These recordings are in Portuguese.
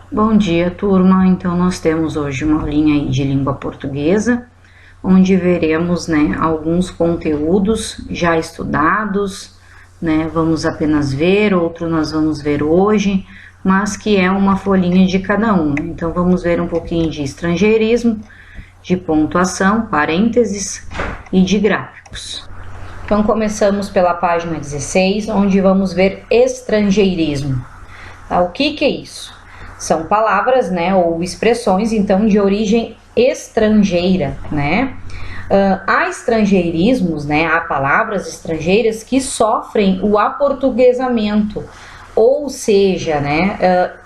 Bom dia, turma. Então, nós temos hoje uma aulinha aí de língua portuguesa, onde veremos, alguns conteúdos já estudados, vamos apenas ver, outro nós vamos ver hoje, mas que é uma folhinha de cada um. Então, vamos ver um pouquinho de estrangeirismo, de pontuação, parênteses e de gráficos. Então, começamos pela página 16, onde vamos ver estrangeirismo. Tá? O que é isso? São palavras, ou expressões, então, de origem estrangeira, Há estrangeirismos, há palavras estrangeiras que sofrem o aportuguesamento, ou seja,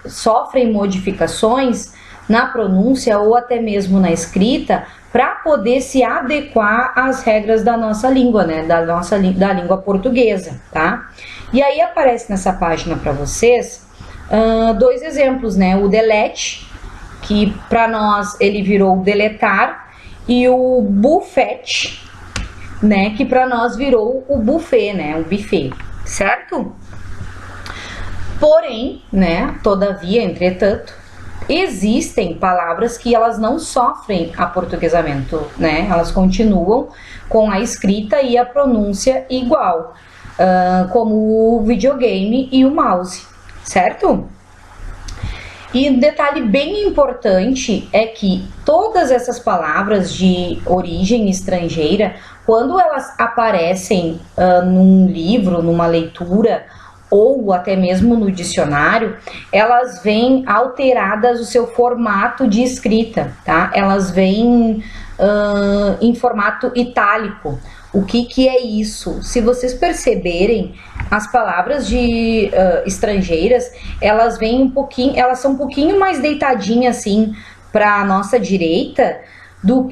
sofrem modificações na pronúncia ou até mesmo na escrita para poder se adequar às regras da nossa língua, da língua portuguesa, tá? E aí aparece nessa página para vocês dois exemplos, o delete, que para nós ele virou deletar, e o buffet, que para nós virou o buffet, o buffet, certo? Porém, todavia, entretanto, existem palavras que elas não sofrem aportuguesamento, elas continuam com a escrita e a pronúncia igual, como o videogame e o mouse, certo? E um detalhe bem importante é que todas essas palavras de origem estrangeira, quando elas aparecem num livro, numa leitura, ou até mesmo no dicionário, elas vêm alteradas o seu formato de escrita, tá? Elas vêm em formato itálico. O que é isso? Se vocês perceberem, as palavras de estrangeiras, elas vêm elas são um pouquinho mais deitadinhas assim para a nossa direita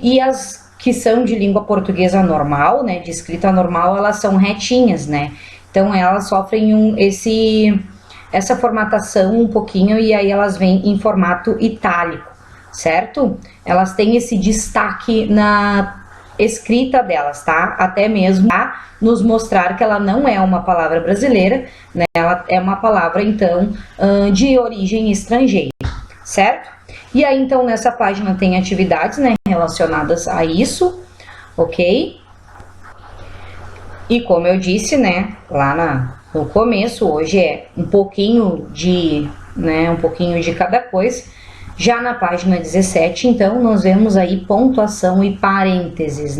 e as que são de língua portuguesa normal, de escrita normal, elas são retinhas, Então elas sofrem essa formatação um pouquinho e aí elas vêm em formato itálico, certo? Elas têm esse destaque na escrita delas, tá? Até mesmo para nos mostrar que ela não é uma palavra brasileira, Ela é uma palavra, então, de origem estrangeira, certo? E aí, então, nessa página tem atividades, relacionadas a isso, ok? E como eu disse, lá no começo, hoje é um pouquinho de cada coisa. Já na página 17, então, nós vemos aí pontuação e parênteses,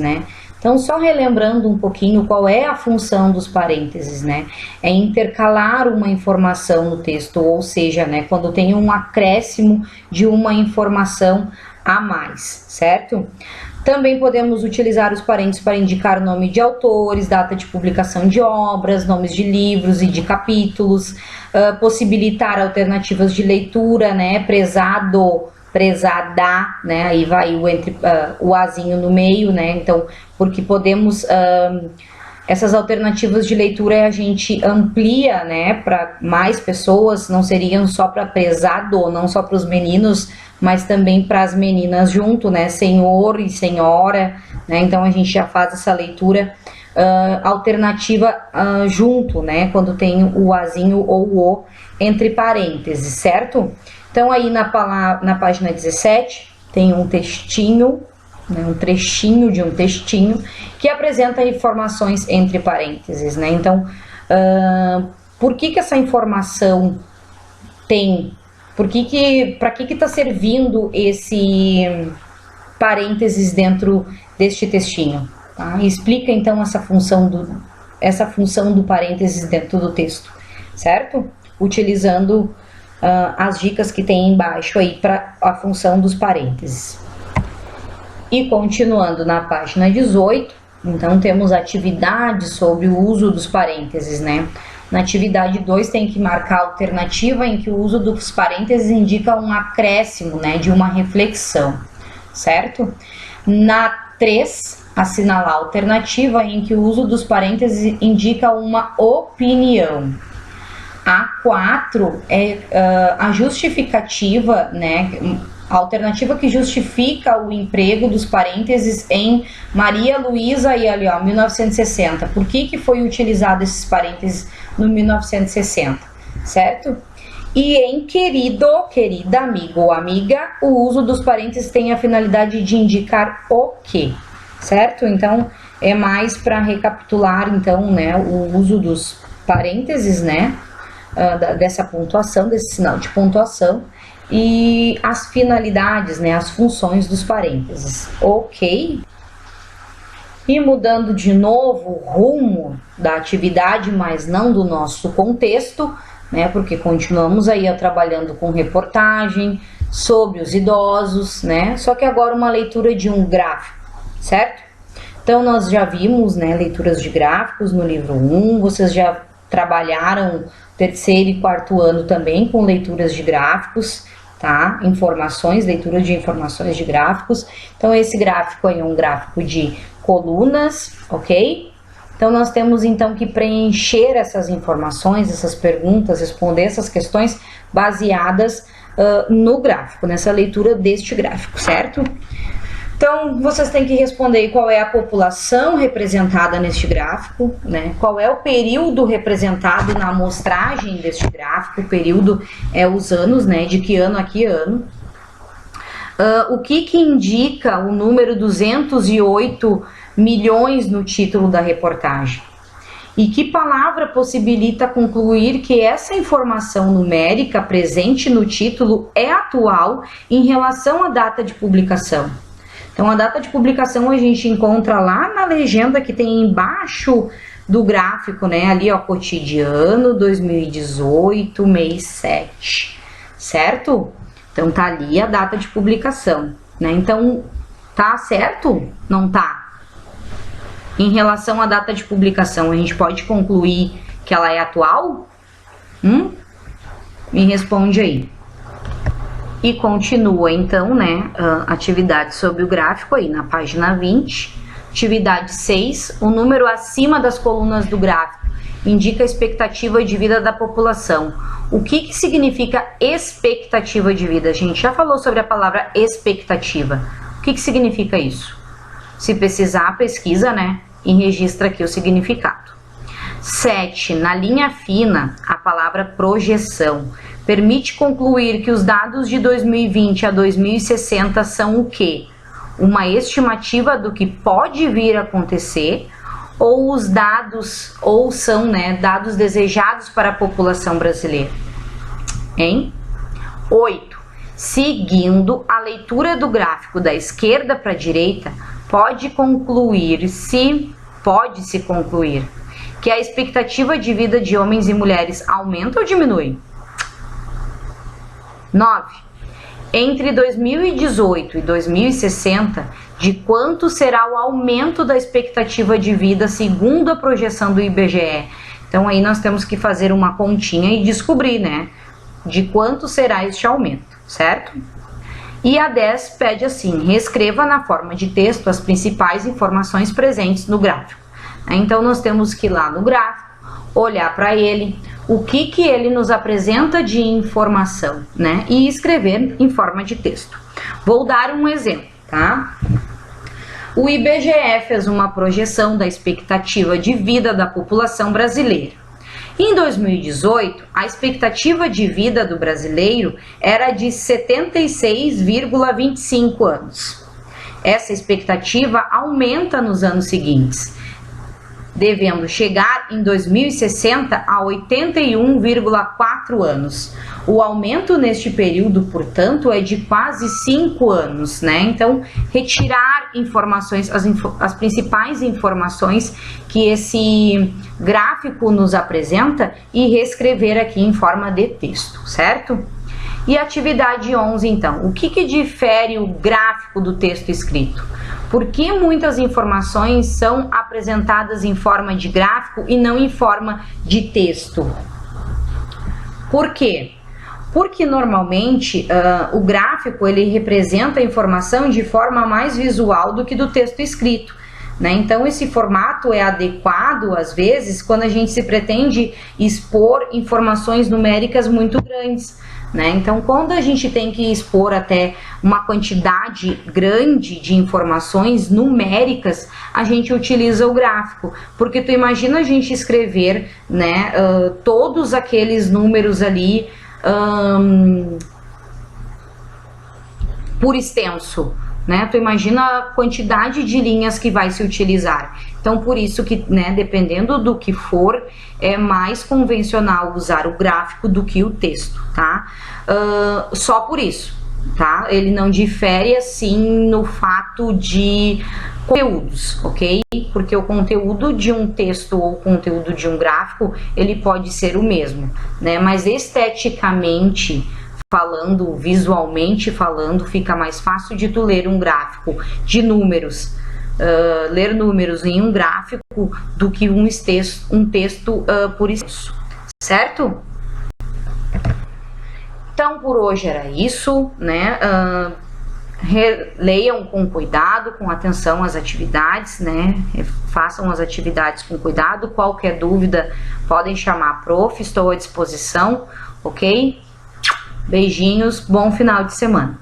Então, só relembrando um pouquinho qual é a função dos parênteses, É intercalar uma informação no texto, ou seja, quando tem um acréscimo de uma informação a mais, certo? Também podemos utilizar os parênteses para indicar nome de autores, data de publicação de obras, nomes de livros e de capítulos, possibilitar alternativas de leitura, prezado, prezada, aí vai o azinho no meio, Então, porque podemos, essas alternativas de leitura a gente amplia, para mais pessoas, não seriam só para prezado, não só para os meninos, mas também para as meninas junto, senhor e senhora, Então a gente já faz essa leitura alternativa junto, quando tem o azinho ou o entre parênteses, certo? Então aí na página 17 tem um textinho, um trechinho de um textinho que apresenta informações entre parênteses, Então, por que essa informação tem? Para que está servindo esse parênteses dentro deste textinho? Tá? Explica então essa função do parênteses dentro do texto, certo? Utilizando as dicas que tem embaixo aí para a função dos parênteses. E continuando na página 18, então temos atividades sobre o uso dos parênteses, Na atividade 2 tem que marcar a alternativa em que o uso dos parênteses indica um acréscimo, de uma reflexão, certo? Na 3, assinalar a alternativa em que o uso dos parênteses indica uma opinião. A 4 é a justificativa, a alternativa que justifica o emprego dos parênteses em Maria Luísa e ali, 1960. Por que foi utilizado esses parênteses no 1960, certo? E em querido, querida, amigo ou amiga, o uso dos parênteses tem a finalidade de indicar o quê? Certo? Então, é mais para recapitular, então, né, o uso dos parênteses, né, dessa pontuação, desse sinal de pontuação, e as finalidades, né, as funções dos parênteses. Ok? E mudando de novo o rumo da atividade, mas não do nosso contexto, né, porque continuamos aí trabalhando com reportagem sobre os idosos, né, só que agora uma leitura de um gráfico, certo? Então nós já vimos, né, leituras de gráficos no livro 1, vocês já trabalharam terceiro e quarto ano também com leituras de gráficos, tá? Informações, leitura de informações de gráficos. Então esse gráfico aí é um gráfico de colunas, ok? Então nós temos então que preencher essas informações, essas perguntas, responder essas questões baseadas no gráfico, nessa leitura deste gráfico, certo? Então vocês têm que responder qual é a população representada neste gráfico, né? Qual é o período representado na amostragem deste gráfico, o período é os anos, né? De que ano a que ano. O que indica o número 208 milhões no título da reportagem? E que palavra possibilita concluir que essa informação numérica presente no título é atual em relação à data de publicação? Então, a data de publicação a gente encontra lá na legenda que tem embaixo do gráfico, né? Ali, ó, cotidiano 2018, mês 7, certo? Então, tá ali a data de publicação, né? Então, tá certo? Não tá? Em relação à data de publicação, a gente pode concluir que ela é atual? Me responde aí. E continua, então, né, atividade sobre o gráfico aí na página 20. Atividade 6, o número acima das colunas do gráfico indica a expectativa de vida da população. O que significa expectativa de vida? A gente já falou sobre a palavra expectativa. O que significa isso? Se precisar, pesquisa, né, e registra aqui o significado. 7, na linha fina, a palavra projeção. Permite concluir que os dados de 2020 a 2060 são o quê? Uma estimativa do que pode vir a acontecer, ou os dados, ou são, né, dados desejados para a população brasileira? Hein? 8. Seguindo a leitura do gráfico da esquerda para a direita, pode-se concluir que a expectativa de vida de homens e mulheres aumenta ou diminui? 9. Entre 2018 e 2060, de quanto será o aumento da expectativa de vida segundo a projeção do IBGE? Então aí nós temos que fazer uma continha e descobrir, né, de quanto será este aumento, certo? E a 10 pede assim: reescreva na forma de texto as principais informações presentes no gráfico. Então nós temos que ir lá no gráfico, olhar para ele, o que ele nos apresenta de informação, né? E escrever em forma de texto. Vou dar um exemplo, tá? O IBGE fez uma projeção da expectativa de vida da população brasileira. Em 2018, a expectativa de vida do brasileiro era de 76,25 anos. Essa expectativa aumenta nos anos seguintes, devendo chegar em 2060 a 81,4 anos. O aumento neste período, portanto, é de quase 5 anos, né? Então, retirar informações, as principais informações que esse gráfico nos apresenta e reescrever aqui em forma de texto, certo? E atividade 11, então, o que difere o gráfico do texto escrito? Por que muitas informações são apresentadas em forma de gráfico e não em forma de texto? Por quê? Porque normalmente o gráfico ele representa a informação de forma mais visual do que do texto escrito, né? Então esse formato é adequado às vezes quando a gente se pretende expor informações numéricas muito grandes, né? Então quando a gente tem que expor até uma quantidade grande de informações numéricas, a gente utiliza o gráfico, porque tu imagina a gente escrever, né, todos aqueles números ali por extenso, né? Tu imagina a quantidade de linhas que vai se utilizar. Então, por isso que, né, dependendo do que for, é mais convencional usar o gráfico do que o texto, tá? Só por isso, tá? Ele não difere, assim, no fato de conteúdos, ok? Porque o conteúdo de um texto ou o conteúdo de um gráfico, ele pode ser o mesmo, né? Mas esteticamente falando, visualmente falando, fica mais fácil de tu ler um gráfico de números, ler números em um gráfico do que um texto por extenso, certo? Então, por hoje era isso, né? Leiam com cuidado, com atenção as atividades, né? Façam as atividades com cuidado. Qualquer dúvida, podem chamar a prof, estou à disposição, ok? Beijinhos, bom final de semana.